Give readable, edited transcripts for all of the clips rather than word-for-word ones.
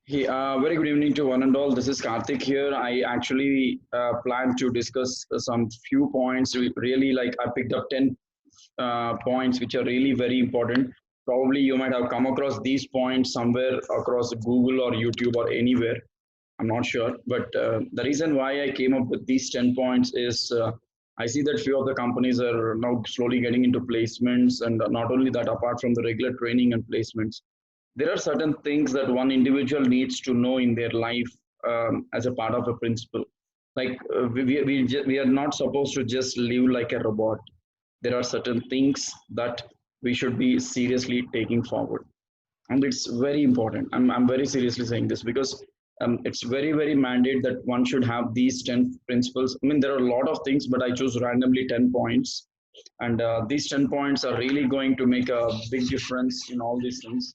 Hey, very good evening to one and all. This is Karthik here. I actually plan to discuss some few points. Really, like I picked up 10 points which are really very important. Probably you might have come across these points somewhere across Google or YouTube or anywhere. I'm not sure. But the reason why I came up with these 10 points is I see that few of the companies are now slowly getting into placements. And not only that, apart from the regular training and placements, there are certain things that one individual needs to know in their life as a part of a principle. Like we are not supposed to just live like a robot. There are certain things that we should be seriously taking forward, and it's very important. I'm very seriously saying this because it's very mandate that one should have these 10 principles. I mean, there are a lot of things, but I choose randomly 10 points, and these 10 points are really going to make a big difference in all these things.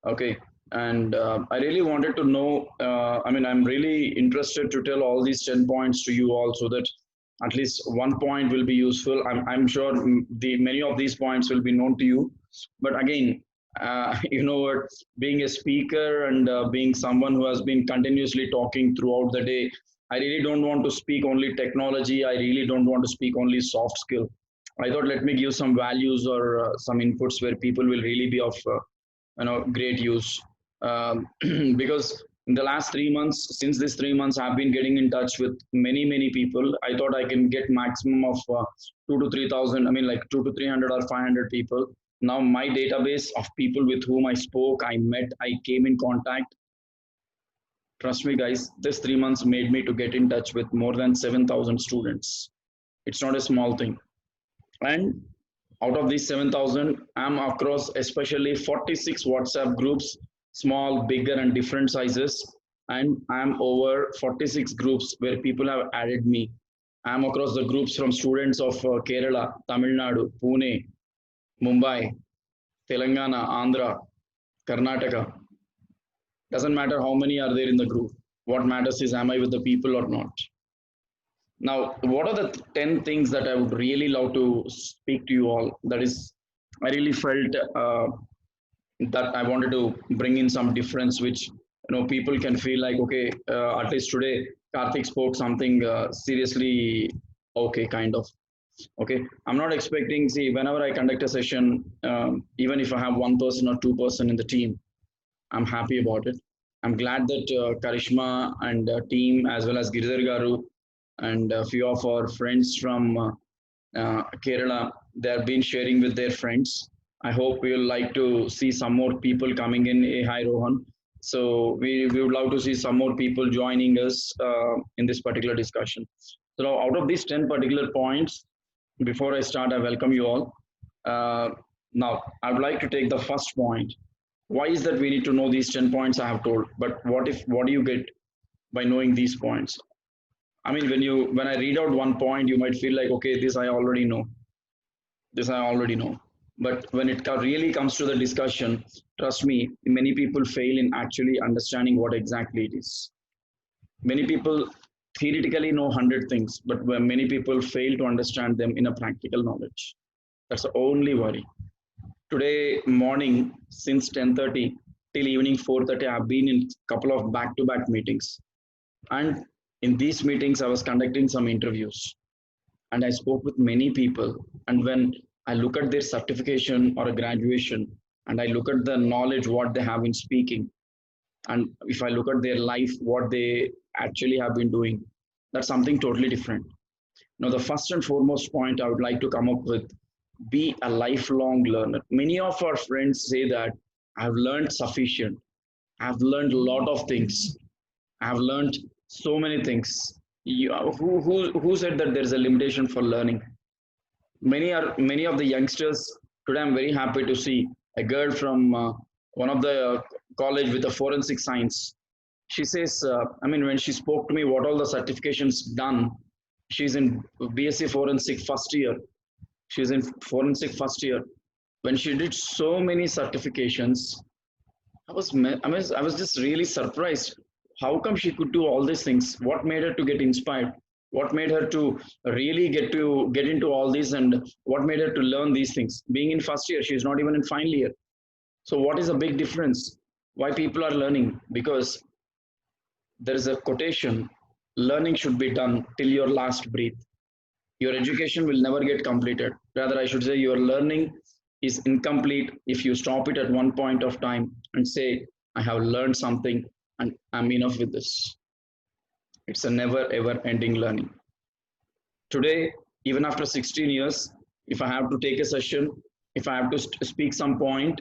Okay. And I really wanted to know. I mean, I'm really interested to tell all these 10 points to you all so that at least one point will be useful. I'm sure many of these points will be known to you. But again, you know what, being a speaker and being someone who has been continuously talking throughout the day, I really don't want to speak only technology. I really don't want to speak only soft skill. I thought let me give some values or some inputs where people will really be of great use. Because in the last 3 months, since these 3 months I've been getting in touch with many people. I thought I can get maximum of 2 to 3 thousand, I mean like 2 to 300 or 500 people. Now my database of people with whom I spoke, I met, I came in contact, trust me guys, this 3 months made me to get in touch with more than 7,000 students. It's not a small thing. And out of these 7,000, I'm across especially 46 WhatsApp groups, small, bigger, and different sizes. And I'm over 46 groups where people have added me. I'm across the groups from students of Kerala, Tamil Nadu, Pune, Mumbai, Telangana, Andhra, Karnataka. Doesn't matter how many are there in the group. What matters is, am I with the people or not? Now, what are the 10 things that I would really love to speak to you all? That is, I really felt that I wanted to bring in some difference, which people can feel like, okay, at least today, Karthik spoke something seriously okay, kind of. Okay, I'm not expecting. See, whenever I conduct a session, even if I have one person or two-person in the team, I'm happy about it. I'm glad that Karishma and team, as well as Giridhar Garu and a few of our friends from Kerala, they have been sharing with their friends. I hope we will like to see some more people coming in. Hey, hi, Rohan. So we would love to see some more people joining us in this particular discussion. So out of these 10 particular points, before I start, I welcome you all. Uh, Now, I would like to take the first point. Why is that we need to know these 10 points I have told? But what do you get by knowing these points? I mean, when I read out one point, you might feel like, okay, this I already know. This I already know. But when it really comes to the discussion, trust me, many people fail in actually understanding what exactly it is. Many people theoretically know 100 things, but when many people fail to understand them in a practical knowledge. That's the only worry. Today morning, since 10:30 till evening 4:30, I've been in a couple of back-to-back meetings. And in these meetings, I was conducting some interviews and I spoke with many people. And when I look at their certification or a graduation, and I look at the knowledge what they have in speaking, and if I look at their life, what they actually have been doing, that's something totally different. Now, the first and foremost point I would like to come up with, be a lifelong learner. Many of our friends say that I've learned sufficient. I've learned a lot of things. I've learned so many things. Who said that there's a limitation for learning? Many of the youngsters today. I'm very happy to see a girl from one of the college with a forensic science. She says, I mean, when she spoke to me, what all the certifications done. She's in BSc forensic first year. She's in forensic first year. When she did so many certifications, I was just really surprised. How come she could do all these things? What made her to get inspired? What made her to really get into all these, and what made her to learn these things? Being in first year, she's not even in final year. So what is the big difference? Why people are learning? Because there is a quotation: learning should be done till your last breath. Your education will never get completed. Rather, I should say your learning is incomplete if you stop it at one point of time and say, I have learned something and I'm enough with this. It's a never ever ending learning. Today, even after 16 years, if I have to take a session, if I have to speak some point,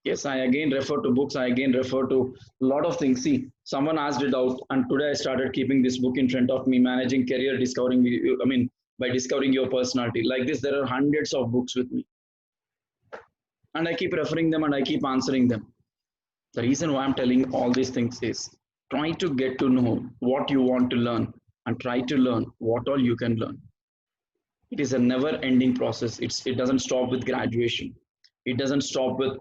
yes, I again refer to books, I again refer to a lot of things. See, someone asked it out, and today I started keeping this book in front of me, Managing Career, Discovering, I mean, by discovering your personality. Like this, there are hundreds of books with me, and I keep referring them and I keep answering them. The reason why I'm telling all these things is try to get to know what you want to learn and try to learn what all you can learn. It is a never ending process. It doesn't stop with graduation. It doesn't stop with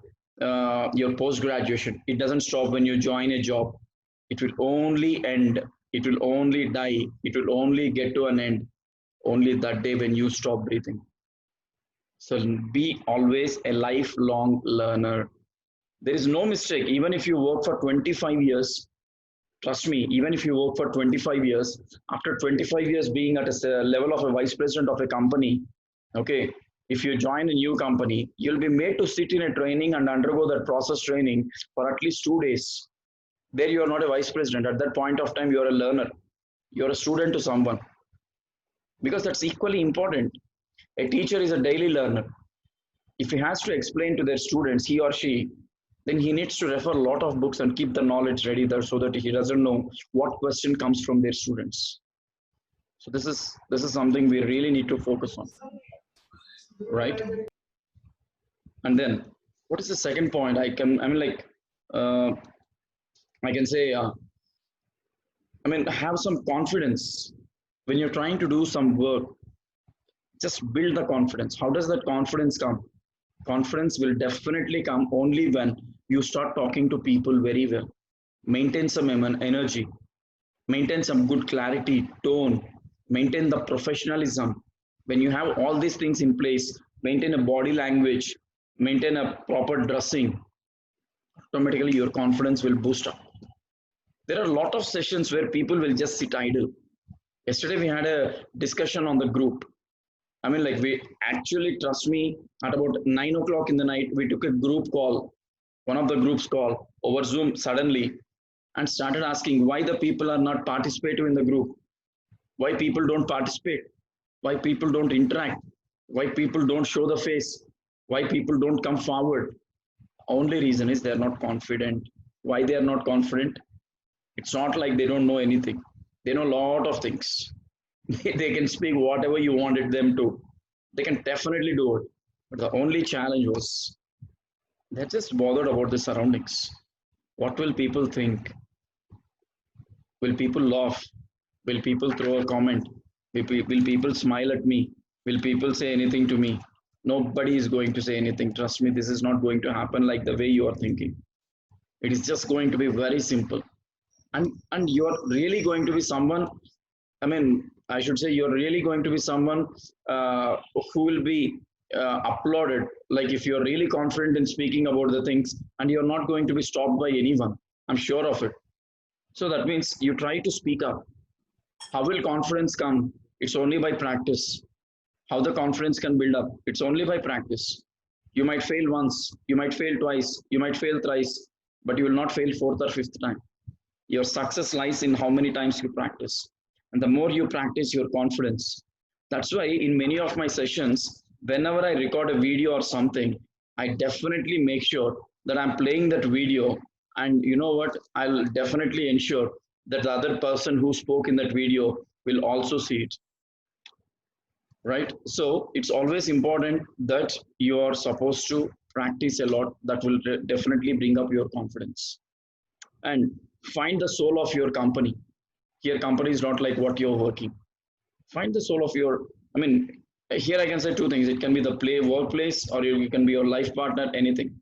your post graduation. It doesn't stop when you join a job. It will only end. It will only die. It will only get to an end only that day when you stop breathing. So be always a lifelong learner. There is no mistake. Even if you work for 25 years, trust me, even if you work for 25 years, after 25 years being at a level of a vice president of a company, okay, if you join a new company, you'll be made to sit in a training and undergo that process training for at least 2 days. There you are not a vice president. At that point of time, you are a learner. You're a student to someone, because that's equally important. A teacher is a daily learner. If he has to explain to their students, he or she, then he needs to refer a lot of books and keep the knowledge ready there so that he doesn't know what question comes from their students. So this is something we really need to focus on, right? And then what is the second point? I mean, like, uh, I can say, I mean, have some confidence when you're trying to do some work. Just build the confidence. How does that confidence come? Confidence will definitely come only when you start talking to people very well. Maintain some energy, maintain some good clarity, tone, maintain the professionalism. When you have all these things in place, maintain a body language, maintain a proper dressing, automatically your confidence will boost up. There are a lot of sessions where people will just sit idle. Yesterday we had a discussion on the group. I mean, like, we actually, trust me, at about 9 o'clock in the night, we took a group call, one of the groups call over Zoom suddenly, and started asking why the people are not participating in the group, why people don't participate, why people don't interact, why people don't show the face, why people don't come forward. Only reason is they're not confident. Why they are not confident? It's not like they don't know anything. They know a lot of things. They can speak whatever you wanted them to. They can definitely do it. But the only challenge was they're just bothered about the surroundings. What will people think? Will people laugh? Will people throw a comment? Will people smile at me? Will people say anything to me? Nobody is going to say anything. Trust me, this is not going to happen like the way you are thinking. It is just going to be very simple. And you're really going to be someone, I mean, I should say you're really going to be someone who will be applauded. Like if you're really confident in speaking about the things and you're not going to be stopped by anyone, I'm sure of it. So that means you try to speak up. How will confidence come? It's only by practice. How the confidence can build up? It's only by practice. You might fail once, you might fail twice, you might fail thrice, but you will not fail fourth or fifth time. Your success lies in how many times you practice. And the more you practice your confidence. That's why in many of my sessions, whenever I record a video or something, I definitely make sure that I'm playing that video. And you know what? I'll definitely ensure that the other person who spoke in that video will also see it. Right? So it's always important that you are supposed to practice a lot. That will definitely bring up your confidence. And find the soul of your company. Here, company is not like what you're working. Find the soul of your, I mean, here I can say two things. It can be the workplace, or you can be your life partner, anything.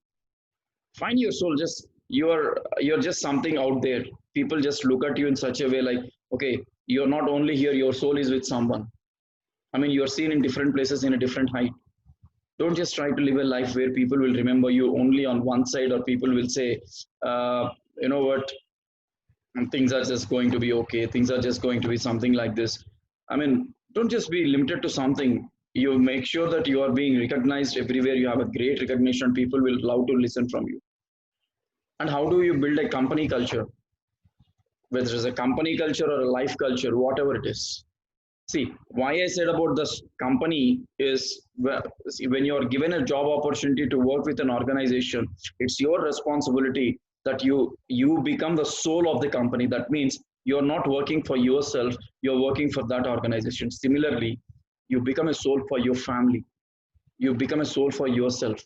Find your soul. Just you're just something out there. People just look at you in such a way like, okay, you're not only here, your soul is with someone. I mean, you're seen in different places in a different height. Don't just try to live a life where people will remember you only on one side, or people will say, you know what, things are just going to be okay. Things are just going to be something like this. I mean, don't just be limited to something. You make sure that you are being recognized everywhere. You have a great recognition. People will love to listen from you. And how do you build a company culture? Whether it's a company culture or a life culture, whatever it is. See, why I said about this company is, see, when you are given a job opportunity to work with an organization, it's your responsibility that you become the soul of the company. That means you're not working for yourself, you're working for that organization. Similarly, you become a soul for your family, you become a soul for yourself.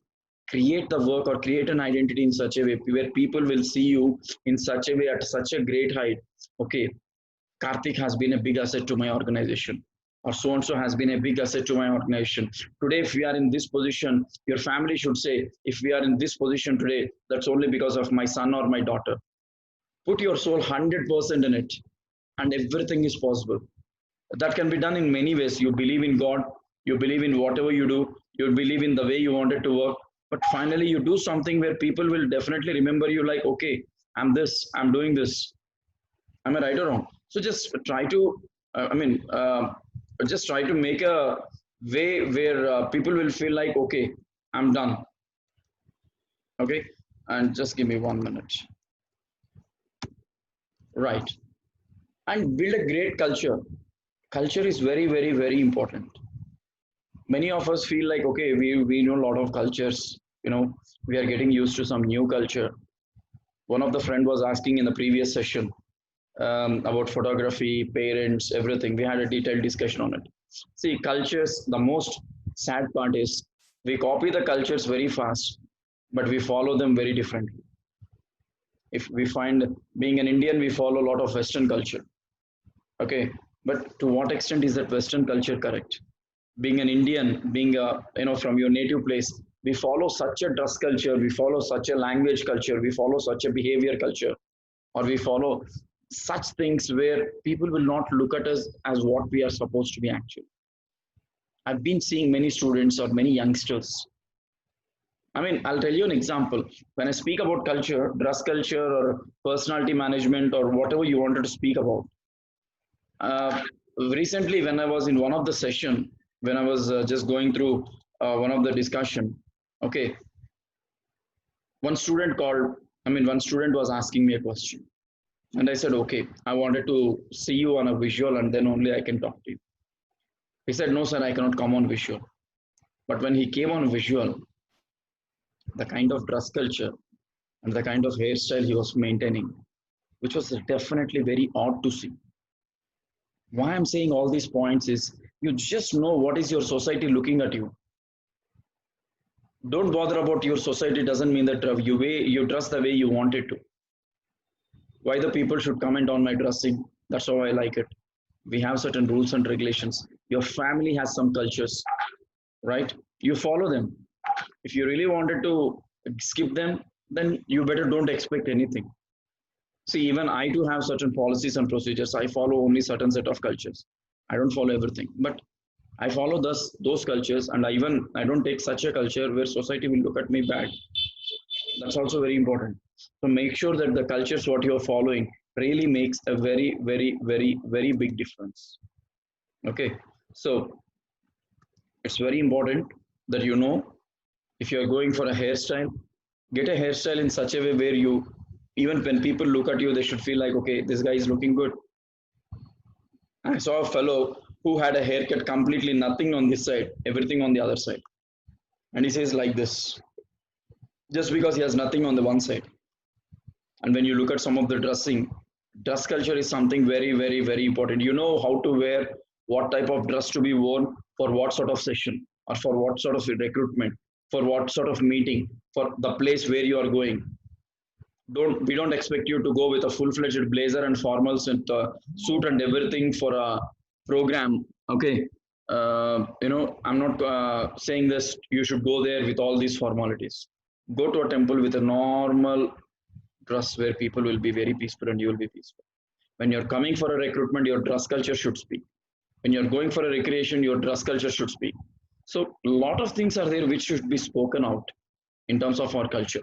Create the work or create an identity in such a way where people will see you in such a way at such a great height. Okay, Karthik has been a big asset to my organization, or so and so has been a big asset to my organization. Today, if we are in this position, your family should say, if we are in this position today, that's only because of my son or my daughter. Put your soul 100% in it, and everything is possible. That can be done in many ways. You believe in God, you believe in whatever you do, you believe in the way you want it to work. But finally, you do something where people will definitely remember you like, okay, I'm this, I'm doing this. Am I right or wrong? So just try to, just try to make a way where people will feel like, okay, I'm done. Okay, and just give me 1 minute. Right, and build a great culture. Culture is very, very, very important. Many of us feel like, okay, we know a lot of cultures. We are getting used to some new culture. One of the friend was asking in the previous session about photography, parents, everything. We had a detailed discussion on it. See, cultures, the most sad part is we copy the cultures very fast, but we follow them very differently. If we find being an Indian, we follow a lot of Western culture. Okay, but to what extent is that Western culture correct? Being an Indian, being from your native place, we follow such a dress culture, we follow such a language culture, we follow such a behavior culture, or we follow such things where people will not look at us as what we are supposed to be actually. I've been seeing many students or many youngsters. I mean, I'll tell you an example. When I speak about culture, dress culture, or personality management, or whatever you wanted to speak about, uh, recently when I was in one of the session, when I was just going through one of the discussion, okay, one student called. One student was asking me a question. And I said, okay, I wanted to see you on a visual and then only I can talk to you. He said, no, sir, I cannot come on visual. But when he came on visual, the kind of dress culture and the kind of hairstyle he was maintaining, which was definitely very odd to see. Why I'm saying all these points is you just know what is your society looking at you. Don't bother about your society doesn't mean that you dress the way you want it to. Why the people should comment on my dressing? That's how I like it. We have certain rules and regulations. Your family has some cultures, right? You follow them. If you really wanted to skip them, then you better don't expect anything. See, even I do have certain policies and procedures. I follow only certain set of cultures. I don't follow everything, but I follow those cultures, and I don't take such a culture where society will look at me bad. That's also very important. So make sure that the cultures what you're following really makes a very, very, very, very big difference. Okay, so it's very important that if you're going for a hairstyle, get a hairstyle in such a way where even when people look at you, they should feel like, okay, this guy is looking good. I saw a fellow who had a haircut completely nothing on this side, everything on the other side. And he says like this, just because he has nothing on the one side. And when you look at some of the dress culture is something very, very, very important. You know how to wear, what type of dress to be worn for what sort of session, or for what sort of recruitment, for what sort of meeting, for the place where you are going. We don't expect you to go with a full-fledged blazer and formals and suit and everything for a program. Okay, I'm not saying this. You should go there with all these formalities. Go to a temple with a normal dress where people will be very peaceful and you will be peaceful. When you're coming for a recruitment, your dress culture should speak. When you're going for a recreation, your dress culture should speak. So a lot of things are there which should be spoken out in terms of our culture.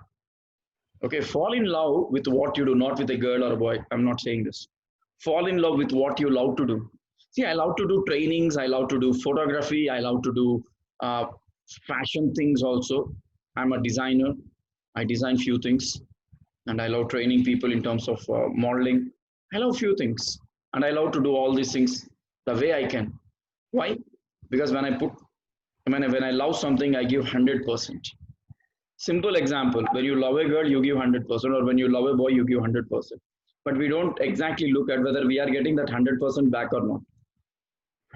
Okay, fall in love with what you do, not with a girl or a boy. I'm not saying this. Fall in love with what you love to do. See, I love to do trainings. I love to do photography. I love to do uh, fashion things also. I'm a designer. I design few things, and I love training people in terms of modeling. I love few things, and I love to do all these things the way I can. Why? Because when I love something, I give 100%. Simple example: when you love a girl, you give 100%, or when you love a boy, you give 100%. But we don't exactly look at whether we are getting that 100% back or not,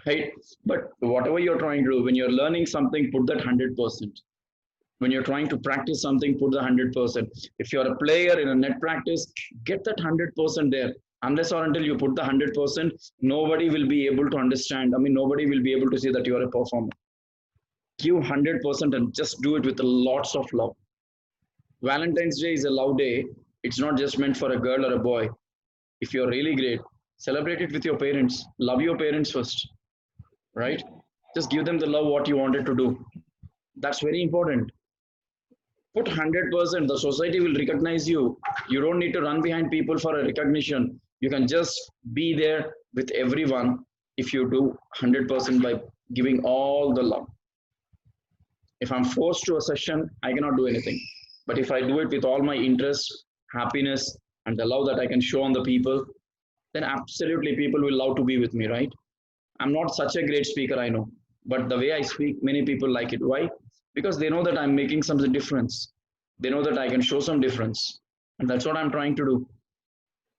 right? But whatever you're trying to do, when you're learning something, put that 100%. When you're trying to practice something, put the 100%. If you're a player in a net practice, get that 100% there. Unless or until you put the 100%, nobody will be able to understand. I mean, nobody will be able to say that you are a performer. Give 100% and just do it with lots of love. Valentine's Day is a love day. It's not just meant for a girl or a boy. If you're really great, celebrate it with your parents. Love your parents first, right? Just give them the love what you wanted to do. That's very important. Put 100%. The society will recognize you. You don't need to run behind people for a recognition. You can just be there with everyone if you do 100% by giving all the love. If I'm forced to a session, I cannot do anything. But if I do it with all my interest, happiness, and the love that I can show on the people, then absolutely people will love to be with me, right? I'm not such a great speaker, I know. But the way I speak, many people like it. Why? Because they know that I'm making some difference. They know that I can show some difference. And that's what I'm trying to do.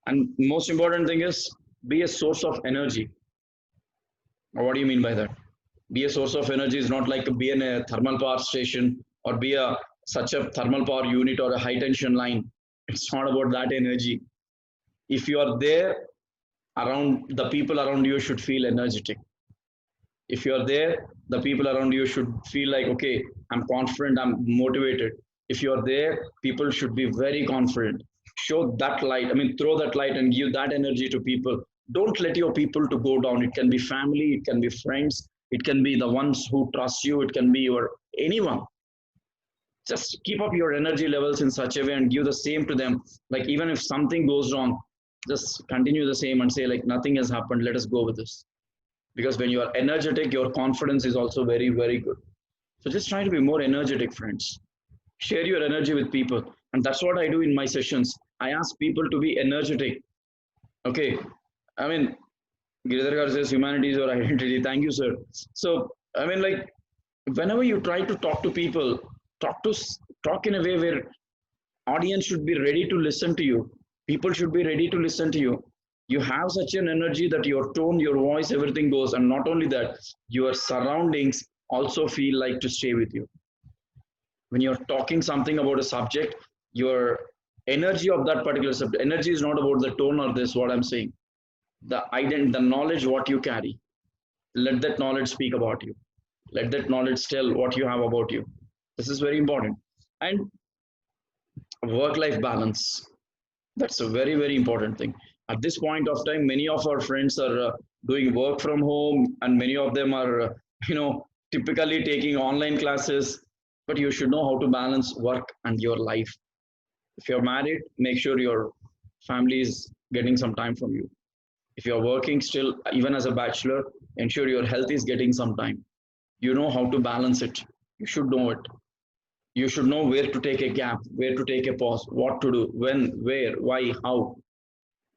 And most important thing is be a source of energy. What do you mean by that? Be a source of energy is not like be in a thermal power station or be a such a thermal power unit or a high tension line. It's not about that energy. If you are there around, the people around you should feel energetic. If you're there, the people around you should feel like, okay, I'm confident, I'm motivated. If you're there, people should be very confident. Show that light, I mean, throw that light and give that energy to people. Don't let your people to go down. It can be family, it can be friends, it can be the ones who trust you, it can be your anyone. Just keep up your energy levels in such a way and give the same to them. Like even if something goes wrong, just continue the same and say like nothing has happened, let us go with this. Because when you are energetic, your confidence is also very very good. So just try to be more energetic, friends. Share your energy with people, and that's what I do in my sessions. I ask people to be energetic. Okay, I mean, Giridhar says humanity is your identity. Thank you, sir. So I mean, like, whenever you try to talk to people, talk to talk in a way where audience should be ready to listen to you. People should be ready to listen to you. You have such an energy that your tone, your voice, everything goes. And not only that, your surroundings also feel like to stay with you. When you're talking something about a subject, your energy of that particular subject, energy is not about the tone or this, what I'm saying. The knowledge what you carry, let that knowledge speak about you. Let that knowledge tell what you have about you. This is very important. And work life balance, that's a very, very important thing. At this point of time, many of our friends are doing work from home, and many of them are, typically taking online classes. But you should know how to balance work and your life. If you're married, make sure your family is getting some time from you. If you're working still, even as a bachelor, ensure your health is getting some time. You know how to balance it. You should know it. You should know where to take a gap, where to take a pause, what to do, when, where, why, how.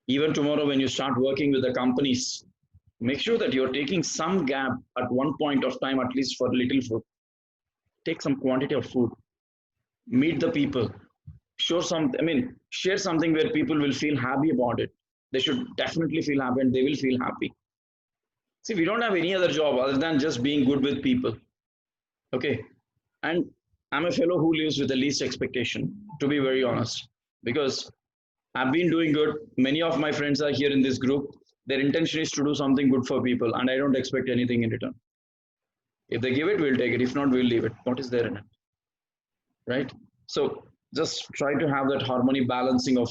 Even tomorrow, when you start working with the companies, make sure that you're taking some gap at one point of time, at least for little food. Take some quantity of food, meet the people, show some, I mean, share something where people will feel happy about it. They should definitely feel happy and they will feel happy. See, we don't have any other job other than just being good with people. Okay. And I'm a fellow who lives with the least expectation, to be very honest, because I've been doing good. Many of my friends are here in this group. Their intention is to do something good for people, and I don't expect anything in return. If they give it, we'll take it. If not, we'll leave it. What is there in it? Right? So just try to have that harmony balancing of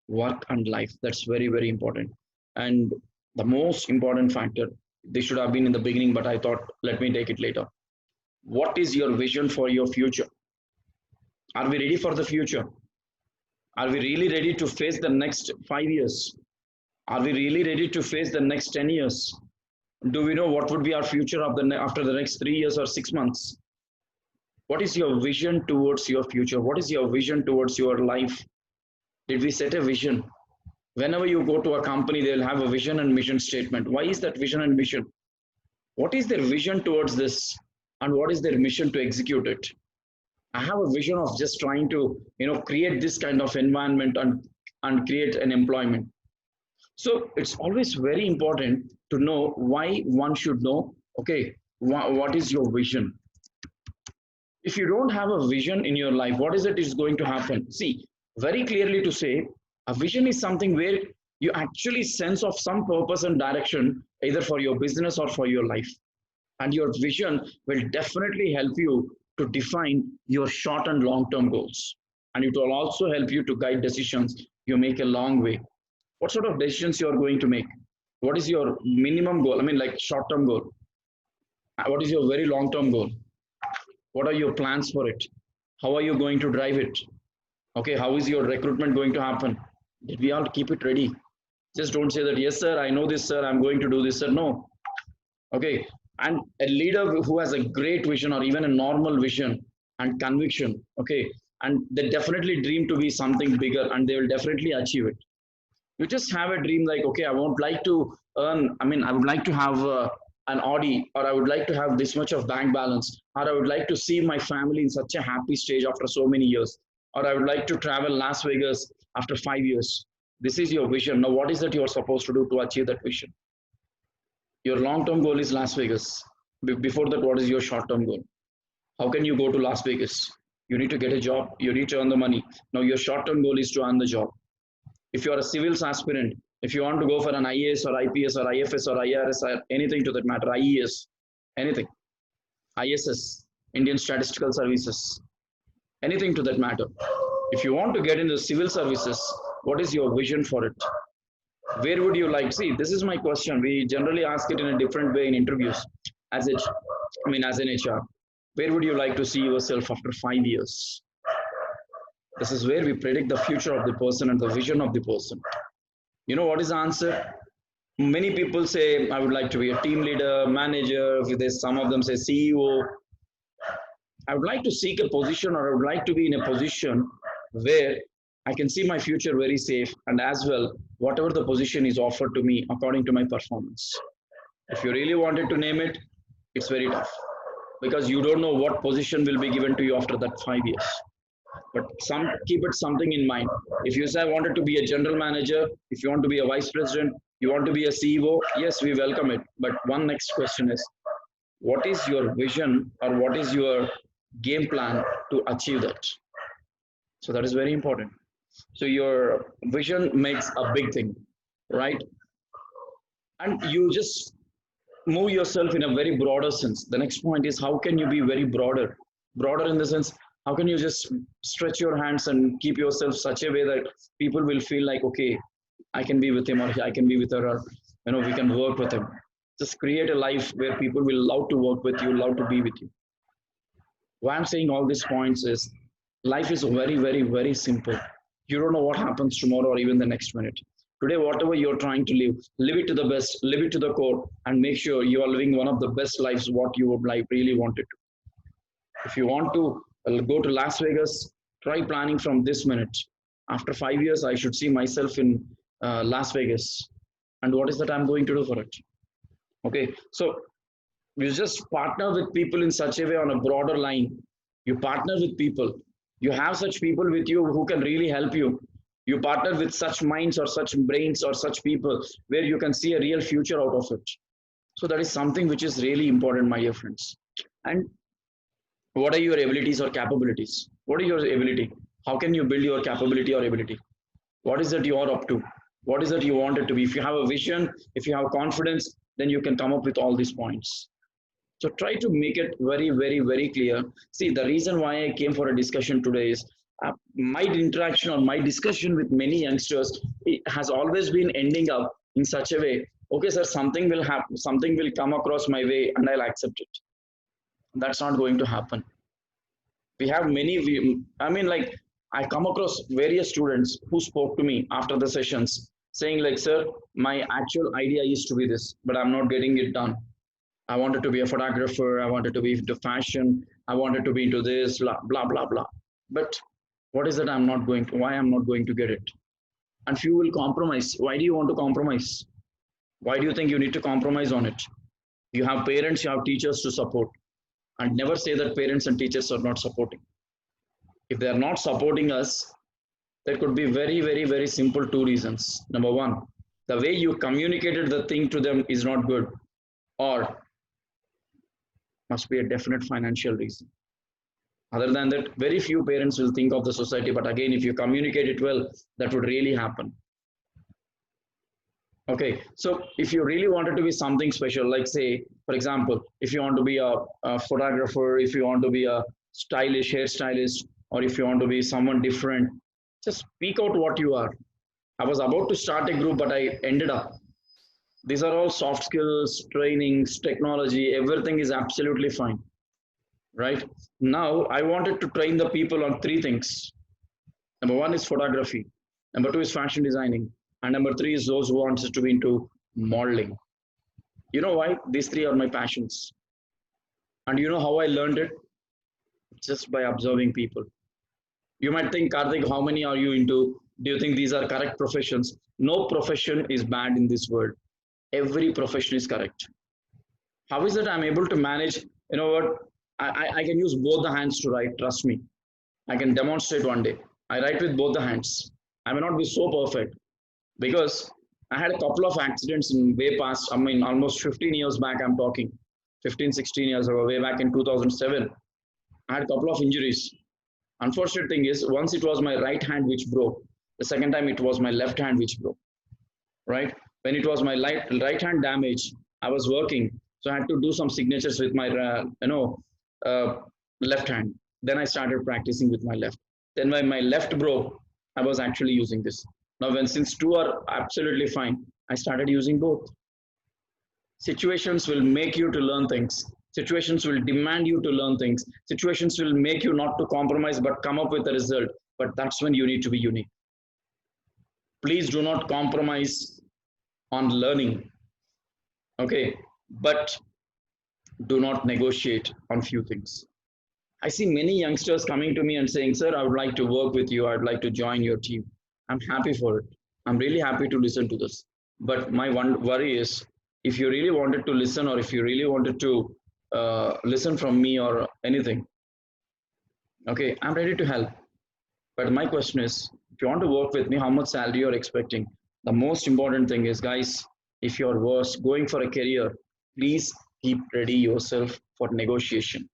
work and life. That's very, very important. And the most important factor, they should have been in the beginning, but I thought, let me take it later. What is your vision for your future? Are we ready for the future? Are we really ready to face the next 5 years? Are we really ready to face the next 10 years? Do we know what would be our future after the next 3 years or 6 months? What is your vision towards your future? What is your vision towards your life? Did we set a vision? Whenever you go to a company, they'll have a vision and mission statement. Why is that vision and mission? What is their vision towards this? And what is their mission to execute it? I have a vision of just trying to, create this kind of environment and create an employment. So it's always very important to know why one should know, okay, what is your vision? If you don't have a vision in your life, what is it is going to happen? See, very clearly to say, a vision is something where you actually sense of some purpose and direction, either for your business or for your life. And your vision will definitely help you to define your short and long term goals. And it will also help you to guide decisions you make a long way. What sort of decisions you are going to make? What is your minimum goal? I mean, like short term goal. What is your very long term goal? What are your plans for it? How are you going to drive it? Okay, how is your recruitment going to happen? Did we all keep it ready? Just don't say that, yes, sir, I know this, sir, I'm going to do this, sir. No. Okay. And a leader who has a great vision or even a normal vision and conviction, okay, and they definitely dream to be something bigger and they will definitely achieve it. You just have a dream like, okay, I would like to earn, I would like to have an Audi, or I would like to have this much of bank balance, or I would like to see my family in such a happy stage after so many years, or I would like to travel Las Vegas after 5 years. This is your vision. Now, what is that you are supposed to do to achieve that vision? Your long-term goal is Las Vegas. Before that, what is your short-term goal? How can you go to Las Vegas? You need to get a job. You need to earn the money. Now, your short-term goal is to earn the job. If you are a civils aspirant, if you want to go for an IAS or IPS or IFS or IRS or anything to that matter, IES, anything, ISS, Indian Statistical Services, anything to that matter. If you want to get into civil services, what is your vision for it? Where would you like? See, this is my question. We generally ask it in a different way in interviews. As an HR, where would you like to see yourself after 5 years? This is where we predict the future of the person and the vision of the person. You know what is the answer? Many people say, I would like to be a team leader, manager. Some of them say CEO. I would like to seek a position, or I would like to be in a position where I can see my future very safe, and as well, whatever the position is offered to me according to my performance. If you really wanted to name it, it's very tough because you don't know what position will be given to you after that 5 years. But keep it something in mind. If you say I wanted to be a general manager, if you want to be a vice president, you want to be a CEO, yes, we welcome it. But one next question is, what is your vision or what is your game plan to achieve that? So that is very important. So your vision makes a big thing, right? And you just move yourself in a very broader sense. The next point is, how can you be very broader? Broader in the sense, how can you just stretch your hands and keep yourself such a way that people will feel like, okay, I can be with him or I can be with her, or we can work with him. Just create a life where people will love to work with you, love to be with you. Why I'm saying all these points is, life is very, very, very simple. You don't know what happens tomorrow or even the next minute. Today, whatever you're trying to live it to the best, live it to the core, and make sure you are living one of the best lives what you would really wanted to. If you want to go to Las Vegas, try planning from this minute. After 5 years, I should see myself in Las Vegas. And what is that I'm going to do for it? Okay, so you just partner with people in such a way on a broader line. You partner with people. You have such people with you who can really help you. You partner with such minds or such brains or such people where you can see a real future out of it. So that is something which is really important, my dear friends. And what are your abilities or capabilities? What is your ability? How can you build your capability or ability? What is it you are up to? What is it you want it to be? If you have a vision, if you have confidence, then you can come up with all these points. So try to make it very, very, very clear. See, the reason why I came for a discussion today is my interaction or my discussion with many youngsters, it has always been ending up in such a way, okay, sir, something will happen, something will come across my way and I'll accept it. That's not going to happen. We have many, I mean, like, I come across various students who spoke to me after the sessions saying like, sir, my actual idea is to be this, but I'm not getting it done. I wanted to be a photographer, I wanted to be into fashion, I wanted to be into this, blah blah blah blah. But what is that I'm not going to, why I'm not going to get it? And few will compromise. Why do you want to compromise? Why do you think you need to compromise on it? You have parents, you have teachers to support. And never say that parents and teachers are not supporting. If they are not supporting us, there could be very, very, very simple two reasons. Number one, the way you communicated the thing to them is not good, or must be a definite financial reason. Other than that, very few parents will think of the society. But again, if you communicate it well, that would really happen. Okay, so if you really wanted to be something special, like say, for example, if you want to be a photographer, if you want to be a stylish hairstylist, or if you want to be someone different, just speak out what you are. I was about to start a group, but I ended up. These are all soft skills, trainings, technology, everything is absolutely fine, right? Now, I wanted to train the people on three things. Number one is photography. Number two is fashion designing. And number three is those who wants to be into modeling. You know why? These three are my passions. And you know how I learned it? Just by observing people. You might think, Karthik, how many are you into? Do you think these are correct professions? No profession is bad in this world. Every profession is correct. How is it I'm able to manage? You know what? I can use both the hands to write, trust me. I can demonstrate one day. I write with both the hands. I may not be so perfect because I had a couple of accidents in way past. I mean, almost 15 years back, I'm talking 15, 16 years ago, way back in 2007. I had a couple of injuries. Unfortunate thing is, once it was my right hand which broke, the second time it was my left hand which broke, right? When it was my right hand damage, I was working. So I had to do some signatures with my, uh, left hand. Then I started practicing with my left. Then when my left broke, I was actually using this. Now, when since two are absolutely fine, I started using both. Situations will make you to learn things. Situations will demand you to learn things. Situations will make you not to compromise but come up with a result. But that's when you need to be unique. Please do not compromise on learning. Okay, but do not negotiate on few things. I see many youngsters coming to me and saying, sir, I would like to work with you. I'd like to join your team. I'm happy for it. I'm really happy to listen to this. But my one worry is, if you really wanted to listen, or if you really wanted to listen from me or anything, okay, I'm ready to help. But my question is, if you want to work with me, how much salary you're expecting? The most important thing is, guys, if you're going for a career, please keep ready yourself for negotiation.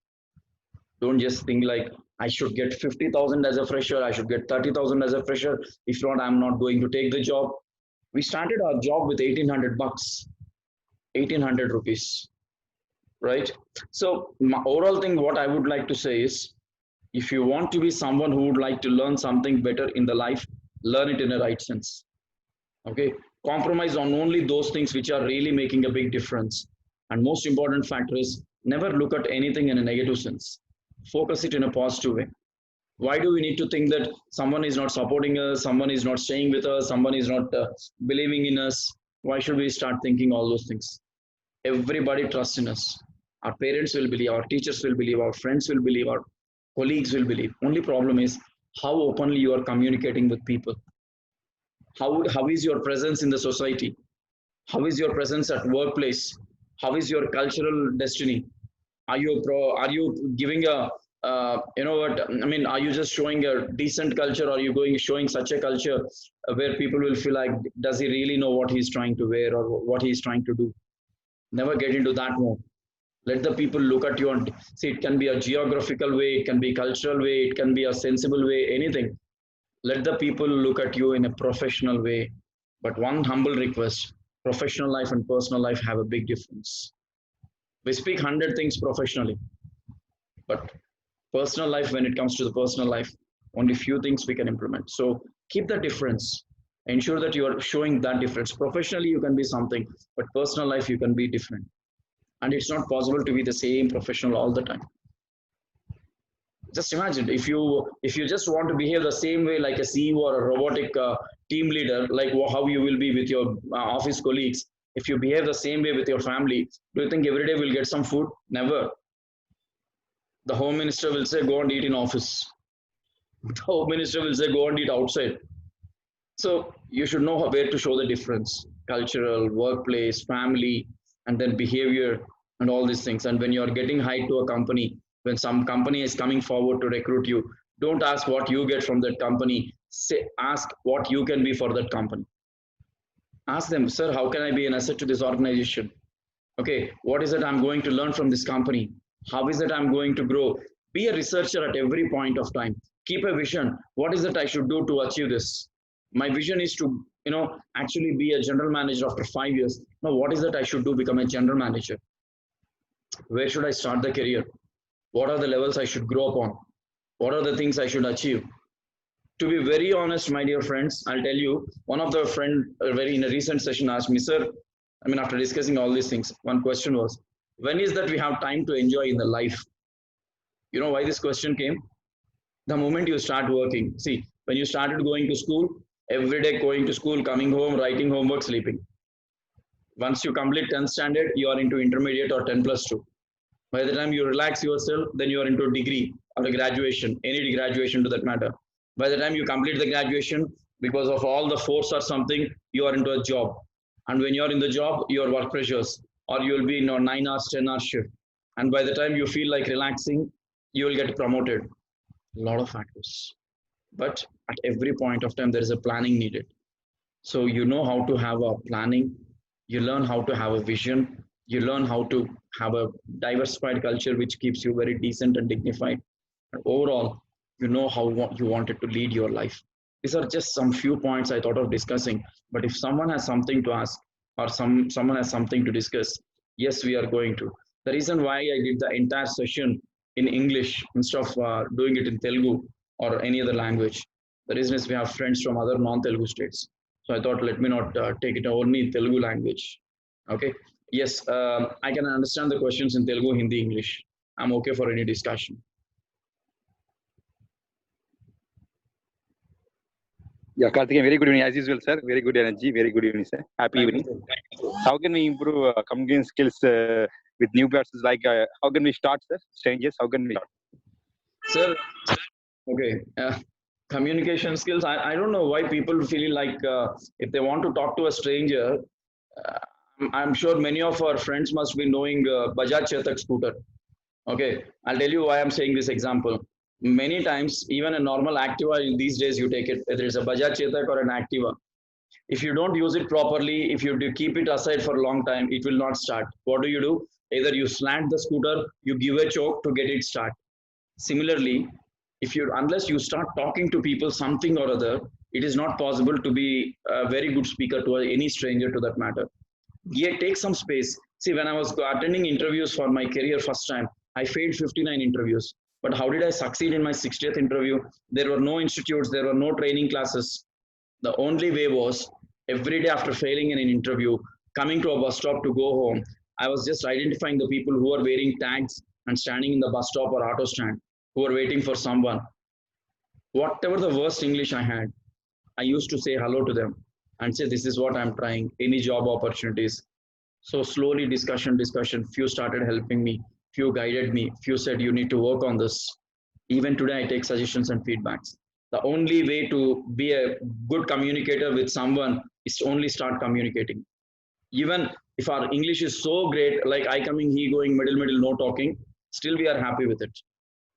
Don't just think like, I should get 50,000 as a fresher, I should get 30,000 as a fresher. If not, I'm not going to take the job. We started our job with 1800 bucks, 1800 rupees, right? So, my overall thing, what I would like to say is, if you want to be someone who would like to learn something better in the life, learn it in a right sense. Okay, compromise on only those things which are really making a big difference. And most important factor is, never look at anything in a negative sense. Focus it in a positive way. Why do we need to think that someone is not supporting us, someone is not staying with us, someone is not believing in us? Why should we start thinking all those things? Everybody trusts in us. Our parents will believe, our teachers will believe, our friends will believe, our colleagues will believe. Only problem is how openly you are communicating with people. How is your presence in the society? How is your presence at workplace? How is your cultural destiny? Are you giving a you know what I mean? Are you just showing a decent culture? Or are you showing such a culture where people will feel like, does he really know what he's trying to wear or what he's trying to do? Never get into that mode. Let the people look at you and see. It can be a geographical way, it can be cultural way, it can be a sensible way, anything. Let the people look at you in a professional way. But one humble request: professional life and personal life have a big difference. We speak 100 things professionally, but personal life, when it comes to the personal life, only few things we can implement. So keep the difference. Ensure that you are showing that difference. Professionally, you can be something, but personal life, you can be different. and it's not possible to be the same professional all the time. Just imagine if you just want to behave the same way like a CEO or a robotic team leader, like how you will be with your office colleagues. If you behave the same way with your family, do you think every day we'll get some food? Never. The home minister will say go and eat in office. The home minister will say go and eat outside. So you should know where to show the difference: cultural, workplace, family, and then behavior, and all these things. And when you are getting hired to a company, when some company is coming forward to recruit you, don't ask what you get from that company. Say, ask what you can be for that company. Ask them, sir, how can I be an asset to this organization? Okay, what is it I'm going to learn from this company? How is it I'm going to grow? Be a researcher at every point of time. Keep a vision. What is it I should do to achieve this? My vision is to, actually be a general manager after 5 years. Now, what is it I should do? Become a general manager. Where should I start the career? What are the levels I should grow upon? What are the things I should achieve? To be very honest, my dear friends, I'll tell you, one of the friend very in a recent session asked me, sir, I mean, after discussing all these things, one question was, when is that we have time to enjoy in the life? You know why this question came? The moment you start working. See, when you started going to school, every day going to school, coming home, writing homework, sleeping. Once you complete 10th standard, you are into intermediate or 10 plus 2. By the time you relax yourself, then you are into a degree or a graduation, any graduation to that matter. By the time you complete the graduation, because of all the force or something, you are into a job. And when you are in the job, your work pressures, or you will be in a 9 hours, 10 hour shift. And by the time you feel like relaxing, you will get promoted. A lot of factors. But at every point of time, there is a planning needed. So you know how to have a planning, you learn how to have a vision, you learn how to have a diversified culture which keeps you very decent and dignified. And overall, you know how you wanted to lead your life. These are just some few points I thought of discussing. But if someone has something to ask or someone has something to discuss, yes, we are going to. The reason why I did the entire session in English instead of doing it in Telugu or any other language, the reason is we have friends from other non-Telugu states. So I thought, let me not take it only in Telugu language. Okay. Yes, I can understand the questions in Telugu, Hindi, English. I'm okay for any discussion. Yeah, Karthikeya, very good evening as usual, sir. Very good energy. Very good evening, sir. Happy Thank evening. you, How can we improve communication skills with new persons? Like, how can we start, sir? Strangers, how can we start? sir. Okay. Communication skills. I don't know why people feel like if they want to talk to a stranger, uh, I'm sure many of our friends must be knowing Bajaj Chetak scooter. Okay, I'll tell you why I'm saying this example. Many times, even a normal Activa these days, you take it, whether it's a Bajaj Chetak or an Activa. If you don't use it properly, if you do keep it aside for a long time, it will not start. What do? Either you slant the scooter, you give a choke to get it start. Similarly, if you unless you start talking to people something or other, it is not possible to be a very good speaker to any stranger to that matter. Yeah, take some space. See, when I was attending interviews for my career first time, I failed 59 interviews. But how did I succeed in my 60th interview? There were no institutes, there were no training classes. The only way was every day after failing in an interview, coming to a bus stop to go home, I was just identifying the people who are wearing tags and standing in the bus stop or auto stand, who are waiting for someone. Whatever the worst English I had, I used to say hello to them and say, this is what I'm trying, any job opportunities. So slowly discussion, few started helping me, few guided me, few said you need to work on this. Even today I take suggestions and feedbacks. The only way to be a good communicator with someone is to only start communicating. Even if our English is so great, like I coming, he going, middle, no talking, still we are happy with it.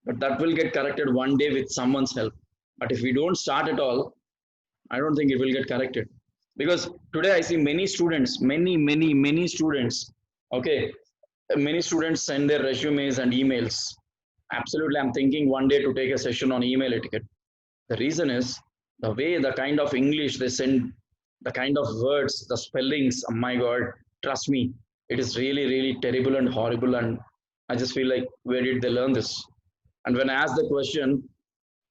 But that will get corrected one day with someone's help. But if we don't start at all, I don't think it will get corrected. Because today I see many students, many students, okay, many students send their resumes and emails. Absolutely, I'm thinking one day to take a session on email etiquette. The reason is the way, the kind of English they send, the kind of words, the spellings. Oh my God, trust me, it is really terrible and horrible. And I just feel like, where did they learn this? And when I ask the question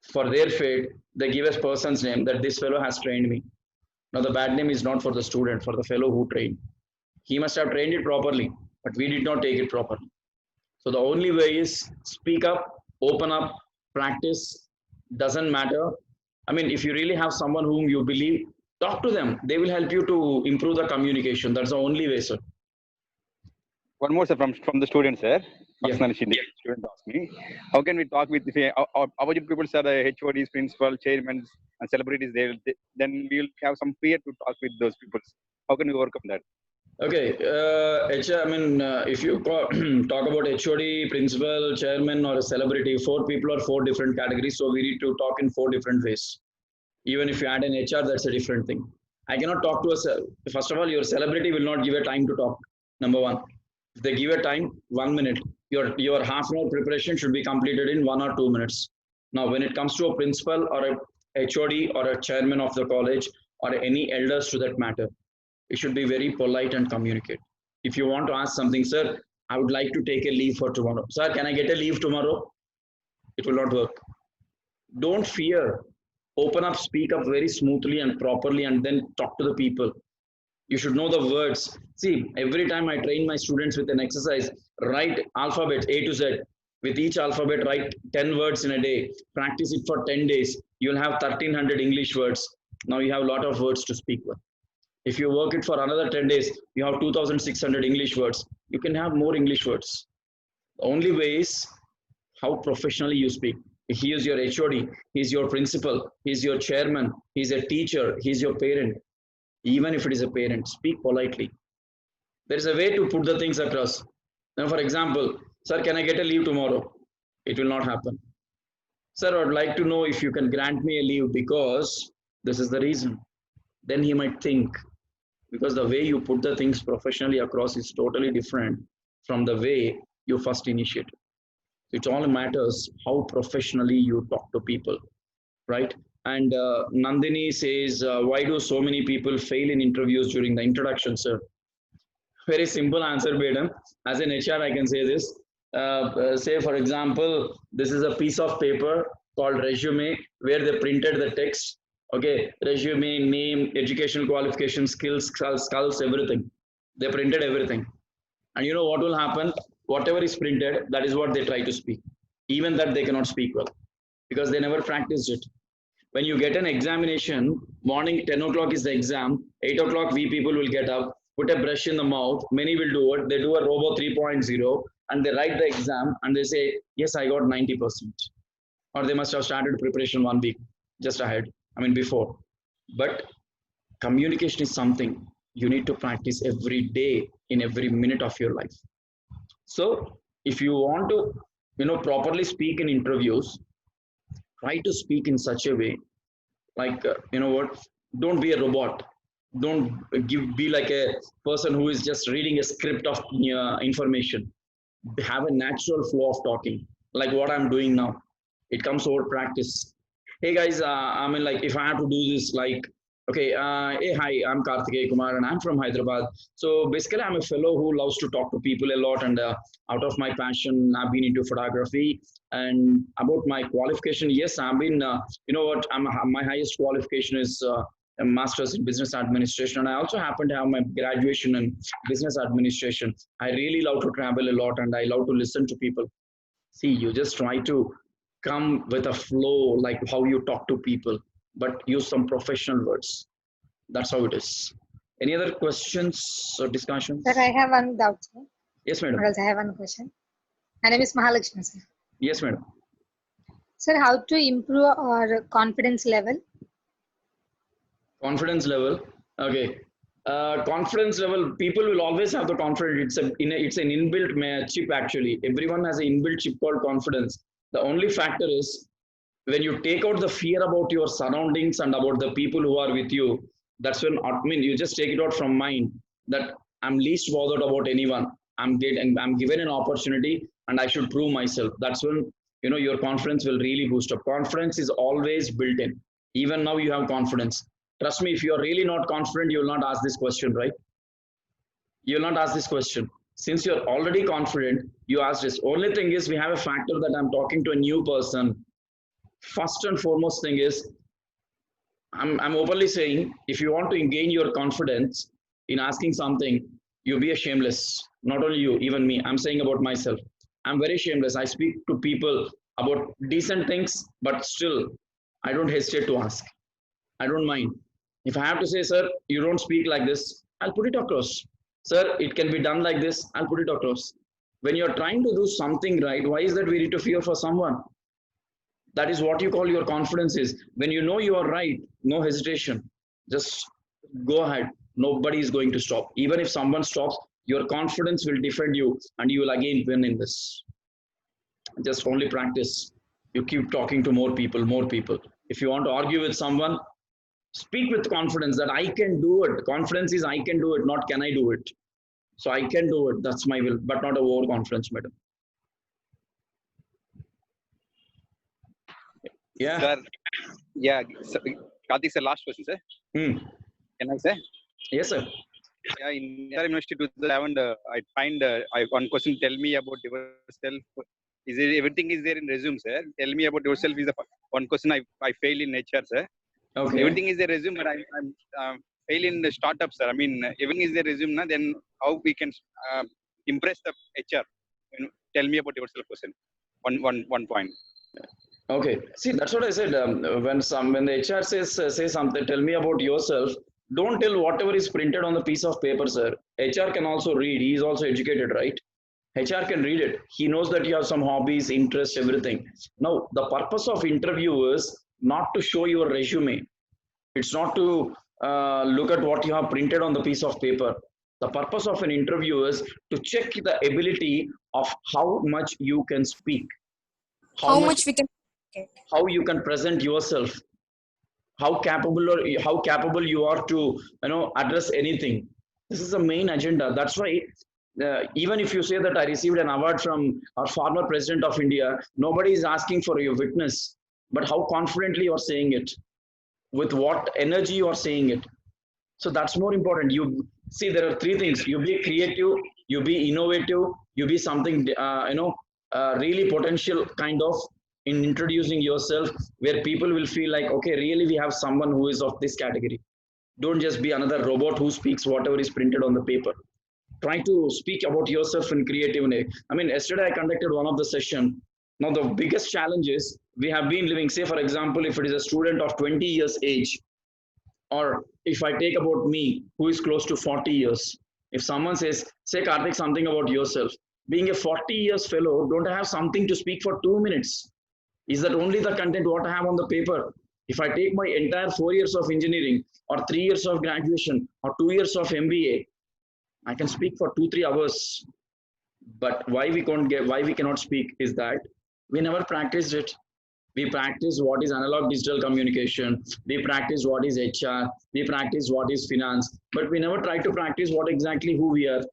for their fate, they give a person's name that this fellow has trained me. Now, the bad name is not for the student, for the fellow who trained. He must have trained it properly. but we did not take it properly. So the only way is speak up, open up, practice. Doesn't matter. I mean, if you really have someone whom you believe, talk to them. They will help you to improve the communication. That's the only way, sir. One more, sir, from the students, sir. Yeah. Personally, student asked me, how can we talk with our people, sir, HODs, principal, chairmen, and celebrities? Then we will have some fear to talk with those people. How can we overcome that? Okay. I mean, if you talk about HOD, principal, chairman, or a celebrity, four people are four different categories. So we need to talk in four different ways. Even if you add an HR, that's a different thing. I cannot talk to a, first of all, your celebrity will not give a time to talk. Number one, if they give a time, 1 minute, your half an hour preparation should be completed in 1 or 2 minutes. Now, when it comes to a principal or a HOD or a chairman of the college or any elders to that matter, you should be very polite and communicate. If you want to ask something, sir, I would like to take a leave for tomorrow. Sir, can I get a leave tomorrow? It will not work. Don't fear. Open up, speak up very smoothly and properly, and then talk to the people. You should know the words. See, every time I train my students with an exercise, write alphabet A to Z. With each alphabet, write 10 words in a day. Practice it for 10 days. You'll have 1300 English words. Now you have a lot of words to speak with. If you work it for another 10 days, you have 2600 English words. You can have more English words. The only way is how professionally you speak. He is your HOD, he's your principal, he's your chairman, he's a teacher, he's your parent. Even if it is a parent, speak politely. There is a way to put the things across. Now, for example, sir, can I get a leave tomorrow? It will not happen. Sir, I would like to know if you can grant me a leave because this is the reason. Then he might think, because the way you put the things professionally across is totally different from the way you first initiate. It all matters how professionally you talk to people, right? And Nandini says, why do so many people fail in interviews during the introduction, sir? Very simple answer, madam. As an HR, I can say this. Say, for example, this is a piece of paper called resume where they printed the text. Okay, resume, name, educational qualification, skills, skulls, everything. They printed everything. And you know what will happen? Whatever is printed, that is what they try to speak. Even that they cannot speak well because they never practiced it. When you get an examination, morning 10 o'clock is the exam, 8 o'clock we people will get up, put a brush in the mouth, many will do it, they do a Robo 3.0 and they write the exam and they say, yes, I got 90%. Or they must have started preparation 1 week just ahead, I mean before. But communication is something you need to practice every day in every minute of your life. So if you want to, properly speak in interviews, try to speak in such a way like don't be a robot, don't be like a person who is just reading a script of information. Have a natural flow of talking like what I'm doing now. It comes over practice. Hey guys, I mean, like if I have to do this, like okay, hey, hi, I'm Karthikeya Kumar and I'm from Hyderabad. So basically, I'm a fellow who loves to talk to people a lot. And out of my passion, I've been into photography. And about my qualification, yes, I've been, my highest qualification is a master's in business administration. And I also happen to have my graduation in business administration. I really love to travel a lot and I love to listen to people. See, you just try to come with a flow, like how you talk to people, but use some professional words. That's how it is. Any other questions or discussions? Sir, I have one doubt, sir. Yes, madam. Or else I have one question. My name is Mahalakshmi, sir. Yes, madam. Sir, how to improve our confidence level? Confidence level. Okay. Confidence level. People will always have the confidence. It's an inbuilt chip actually. Everyone has an inbuilt chip called confidence. The only factor is when you take out the fear about your surroundings and about the people who are with you. That's when you just take it out from mind that I'm least bothered about anyone. I'm given an opportunity and I should prove myself. That's when your confidence will really boost up. Confidence is always built in. Even now you have confidence. Trust me, if you're really not confident, you will not ask this question, right? You will not ask this question. Since you're already confident, you ask this. Only thing is we have a factor that I'm talking to a new person. First and foremost thing is, I'm openly saying, if you want to gain your confidence in asking something, You be a shameless. Not only you, even me. I'm saying about myself. I'm very shameless. I speak to people about decent things, but still I don't hesitate to ask. I don't mind. If I have to say, sir, you don't speak like this, I'll put it across. Sir, it can be done like this, I'll put it across. When you're trying to do something right, why is that we need to fear for someone? That is what you call your confidence is. When you know you are right, no hesitation. Just go ahead. Nobody is going to stop. Even if someone stops, your confidence will defend you and you will again win in this. Just only practice. You keep talking to more people, more people. If you want to argue with someone, speak with confidence that I can do it. Confidence is I can do it, not can I do it. So I can do it. That's my will, but not a overconfidence, madam. Yeah. Sir, yeah, sir, Karthik, sir, last question, sir. Hmm. Can I say? Yes, sir. Yeah, in India University 2011, I find one question. Tell me about yourself. Is there, everything is there in resume, sir? Tell me about yourself is the one question I fail in HR, sir. Okay. Everything is a resume, but I'm fail in the startup, sir. I mean, everything is a resume, na, then how we can impress the HR? Tell me about yourself, question. One point. Okay. See, that's what I said. When the HR say something, tell me about yourself. Don't tell whatever is printed on the piece of paper, sir. HR can also read. He is also educated, right? HR can read it. He knows that you have some hobbies, interests, everything. Now, the purpose of interview is not to show your resume. It's not to look at what you have printed on the piece of paper. The purpose of an interview is to check the ability of how much you can speak, how How much, much we can get? how you can present yourself, how capable you are to address anything. This is the main agenda. That's why even if you say that I received an award from our former president of India, nobody is asking for your witness, but how confidently you are saying it, with what energy you are saying it. So that's more important. You see, there are three things: you be creative, you be innovative, you be something really potential kind of in introducing yourself, where people will feel like, okay, really we have someone who is of this category. Don't just be another robot who speaks whatever is printed on the paper. Try to speak about yourself in creative way. I mean, yesterday I conducted one of the session. Now the biggest challenge is, we have been living, say for example, if it is a student of 20 years age, or if I take about me, who is close to 40 years, if someone says, say Karthik, something about yourself, being a 40 years fellow, don't I have something to speak for 2 minutes? Is that only the content what I have on the paper? If I take my entire 4 years of engineering, or 3 years of graduation, or 2 years of MBA, I can speak for 2 3 hours. But why we cannot speak is that we never practiced it. We practice what is analog digital communication, we practice what is HR, we practice what is finance, but we never try to practice what exactly who we are.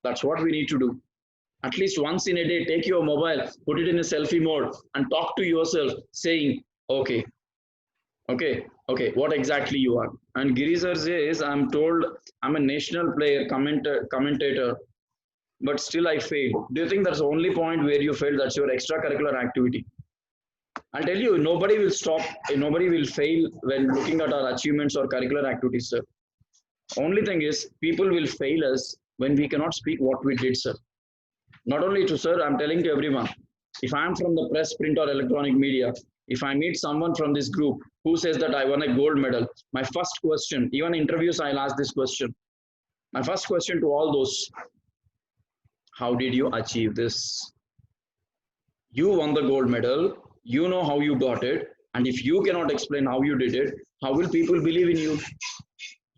That's what we need to do. At least once in a day, take your mobile, put it in a selfie mode, and talk to yourself saying, okay, okay, what exactly you are. And Giri sir says, I'm told I'm a national player, commentator, but still I failed. Do you think that's the only point where you failed? That's your extracurricular activity. I'll tell you, nobody will stop, nobody will fail when looking at our achievements or curricular activities, sir. Only thing is, people will fail us when we cannot speak what we did, sir. Not only to sir, I'm telling to everyone. If I'm from the press, print, or electronic media, if I meet someone from this group who says that I won a gold medal, my first question, even in interviews, I'll ask this question. My first question to all those: how did you achieve this? You won the gold medal, you know how you got it, and if you cannot explain how you did it, how will people believe in you?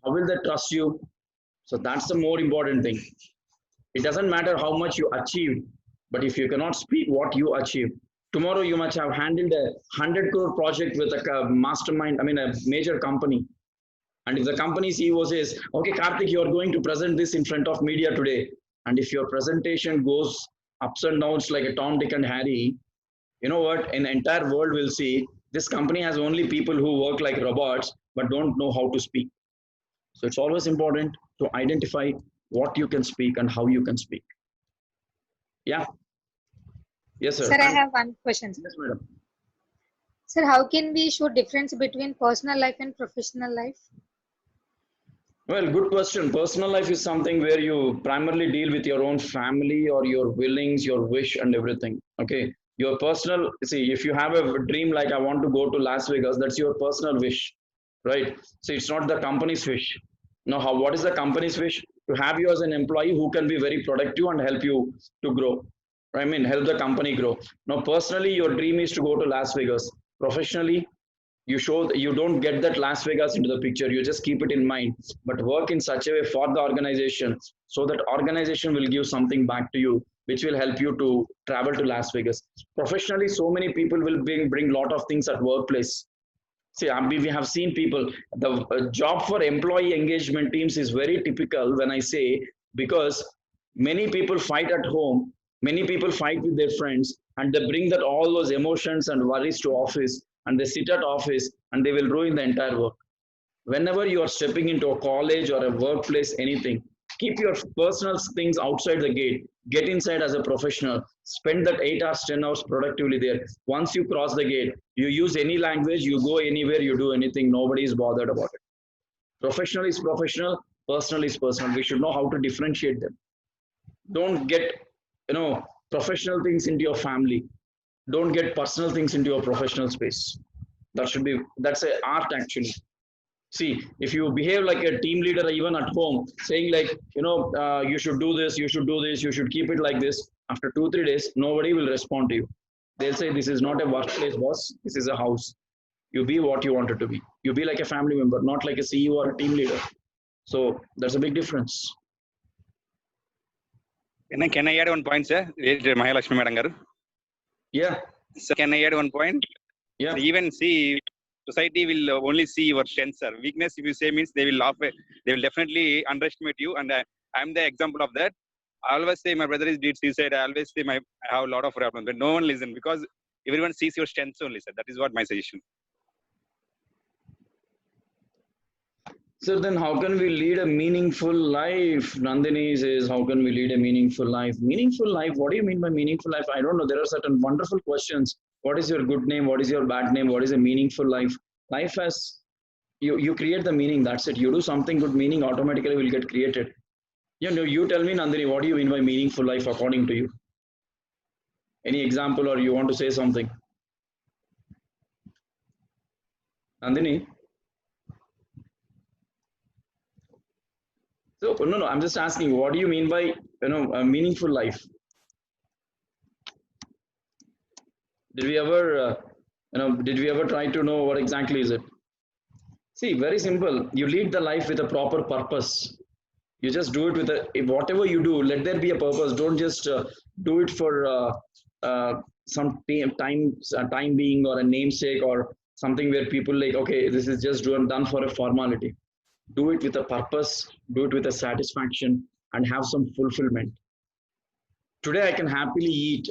How will they trust you? So that's the more important thing. It doesn't matter how much you achieved, but if you cannot speak what you achieved, tomorrow you must have handled a 100 crore project with a mastermind, I mean a major company. And if the company CEO says, okay, Karthik, you are going to present this in front of media today, and if your presentation goes ups and downs like a Tom, Dick, and Harry, you know what? An entire world will see this company has only people who work like robots but don't know how to speak. So it's always important to identify what you can speak and how you can speak. Yeah. Yes, sir. Sir, I have one question, sir. Yes, madam. Sir, how can we show difference between personal life and professional life? Well, good question. Personal life is something where you primarily deal with your own family or your willings, your wish, and everything. Okay. Your personal, see, if you have a dream like I want to go to Las Vegas, that's your personal wish, right? So it's not the company's wish. Now, how what is the company's wish? To have you as an employee who can be very productive and help you to grow. I mean, help the company grow. Now, personally, your dream is to go to Las Vegas. Professionally, you show that you don't get that Las Vegas into the picture, you just keep it in mind, but work in such a way for the organization so that organization will give something back to you which will help you to travel to Las Vegas. Professionally, so many people will bring lot of things at workplace. See, we have seen people, the job for employee engagement teams is very typical when I say, because many people fight at home, many people fight with their friends, and they bring that all those emotions and worries to office, and they sit at office and they will ruin the entire work. Whenever you are stepping into a college or a workplace, anything, keep your personal things outside the gate, get inside as a professional, spend that 8 hours 10 hours productively there. Once you cross the gate, you use any language, you go anywhere, you do anything, nobody is bothered about it. Professional is professional, personal is personal. We should know how to differentiate them. Don't get, professional things into your family, don't get personal things into your professional space. That's a art actually. See, if you behave like a team leader even at home, saying like, you should do this, you should do this, you should keep it like this, after 2 3 days nobody will respond to you. They'll say, this is not a workplace, boss, this is a house. You be what you wanted to be, you be like a family member, not like a CEO or a team leader. So there's a big difference. Can I add one point, sir? Mahalakshmi Madam garu. Yeah. So can I add one point? Yeah. So even see, society will only see your strengths or weakness. If you say means, they will laugh. They will definitely underestimate you. And I'm the example of that. I always say my brother is did suicide. I always say I have a lot of problems, but no one listens because everyone sees your strengths only, sir. That is what my suggestion. So then how can we lead a meaningful life? Nandini says, how can we lead a meaningful life? Meaningful life, what do you mean by meaningful life? I don't know. There are certain wonderful questions. What is your good name? What is your bad name? What is a meaningful life? Life has, you create the meaning, that's it. You do something good, meaning automatically will get created. You tell me, Nandini, what do you mean by meaningful life according to you? Any example, or you want to say something? Nandini? So no, I'm just asking, what do you mean by a meaningful life? Did we ever try to know what exactly is it? See, very simple. You lead the life with a proper purpose. You just do it with whatever you do, let there be a purpose. Don't just do it for some time being, or a namesake, or something where people like, okay, this is just done for a formality. Do it with a purpose, do it with a satisfaction, and have some fulfillment. Today I can happily eat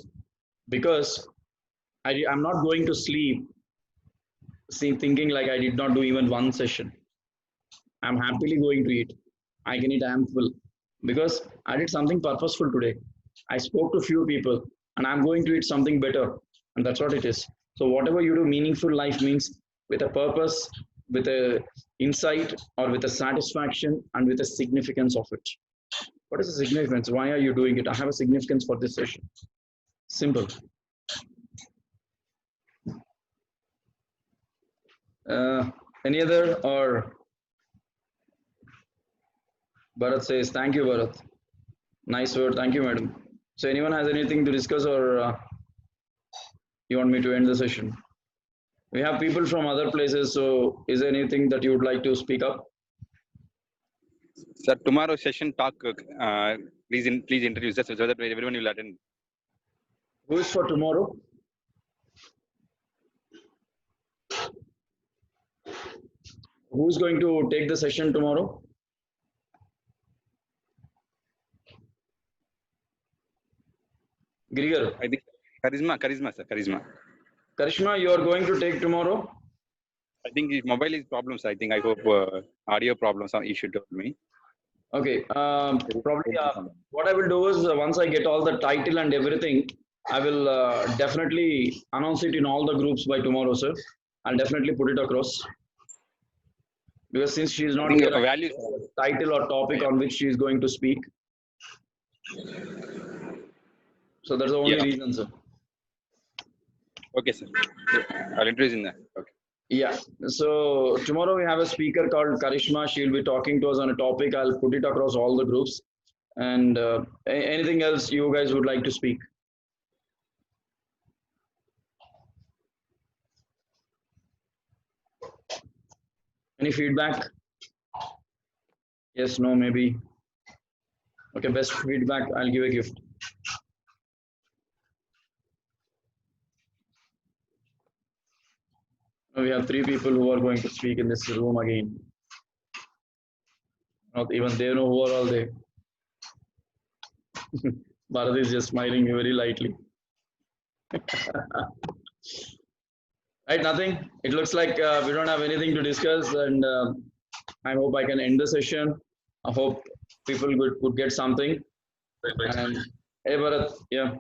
because I'm not going to sleep thinking like I did not do even one session. I'm happily going to eat. I can eat ample because I did something purposeful today. I spoke to few people and I'm going to eat something better. And that's what it is. So whatever you do, meaningful life means with a purpose, with a insight, or with a satisfaction, and with a significance of it. What is the significance? Why are you doing it? I have a significance for this session. Simple. Any other? Or Bharat says, thank you, Bharat. Nice word. Thank you, madam. So anyone has anything to discuss, or you want me to end the session? We have people from other places. So is there anything that you would like to speak up? Sir, tomorrow's session talk, please introduce us so that everyone will attend. Who is for tomorrow? Who's going to take the session tomorrow? Grigar. I think Charisma, sir. Karishma, you are going to take tomorrow? I think his mobile is problems. I think, I hope audio problems are issue told me. Okay. Probably what I will do is once I get all the title and everything, I will definitely announce it in all the groups by tomorrow, sir. I'll definitely put it across. Because since she is I not think here, I value. don't know title or topic on which she is going to speak. So that's the only Yeah. reason, sir. Okay, sir. I'll introduce in that. Okay. Yeah. So tomorrow we have a speaker called Karishma. She'll be talking to us on a topic. I'll put it across all the groups. And anything else you guys would like to speak? Any feedback? Yes, no, maybe. Okay, best feedback. I'll give a gift. We have three people who are going to speak in this room again. Not even they know who are all they. Bharat is just smiling very lightly. Right, nothing. It looks like we don't have anything to discuss, and I hope I can end the session. I hope people could get something. Right. And hey, Bharat, yeah.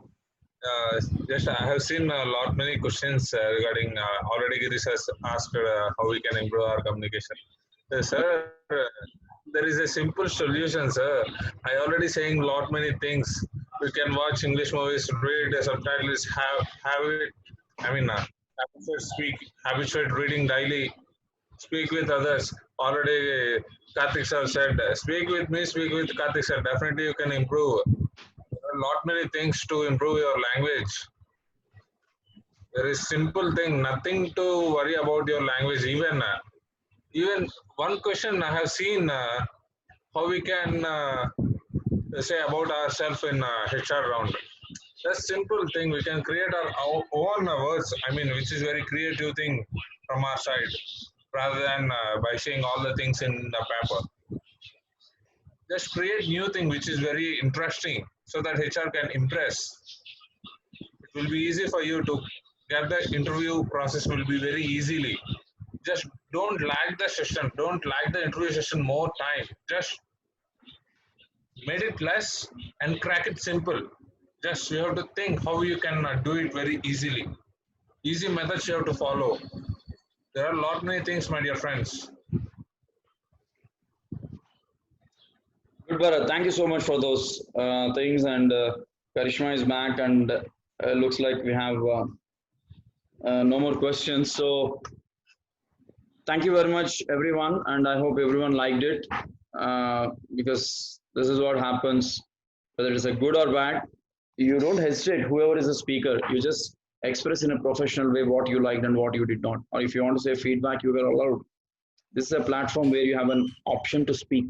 Just I have seen a lot many questions regarding already Girish has asked how we can improve our communication. Sir, there is a simple solution, sir. I already saying lot many things. We can watch English movies, read the subtitles, have it. I mean, habituate speak, habituate reading daily, speak with others. Already, Karthik sir said, speak with me, speak with Karthik sir. Definitely, you can improve. There are lot many things to improve your language. There is simple thing, nothing to worry about your language. Even one question I have seen how we can say about ourselves in HR round. That's simple thing. We can create our own words. I mean, which is very creative thing from our side, rather than by saying all the things in the paper. Just create new thing which is very interesting, so that HR can impress. It will be easy for you to get the interview process will be very easily. Just don't lag the session. Don't lag the interview session more time. Just made it less and crack it simple. Just you have to think how you can do it very easily. Easy methods you have to follow. There are a lot many things, my dear friends. Good, Bharat. Thank you so much for those things. And Karishma is back, and looks like we have no more questions. So thank you very much, everyone, and I hope everyone liked it because this is what happens, whether it's a good or bad. You don't hesitate, whoever is a speaker, you just express in a professional way what you liked and what you did not. Or if you want to say feedback, you are allowed. This is a platform where you have an option to speak,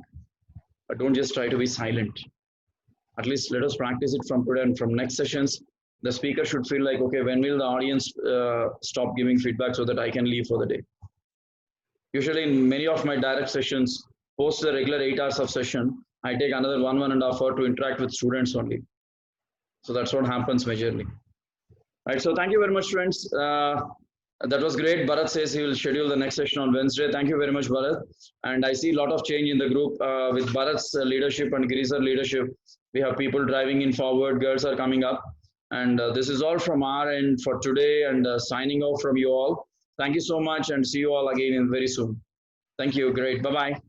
but don't just try to be silent. At least let us practice it from today and from next sessions. The speaker should feel like, okay, when will the audience stop giving feedback so that I can leave for the day? Usually in many of my direct sessions, post the regular 8 hours of session, I take another 1.5 hour to interact with students only. So that's what happens majorly. Right. So thank you very much, friends. That was great. Bharat says he will schedule the next session on Wednesday. Thank you very much, Bharat. And I see a lot of change in the group with Bharat's leadership and Girisar leadership. We have people driving in forward, girls are coming up. And this is all from our end for today, and signing off from you all. Thank you so much, and see you all again very soon. Thank you. Great. Bye-bye.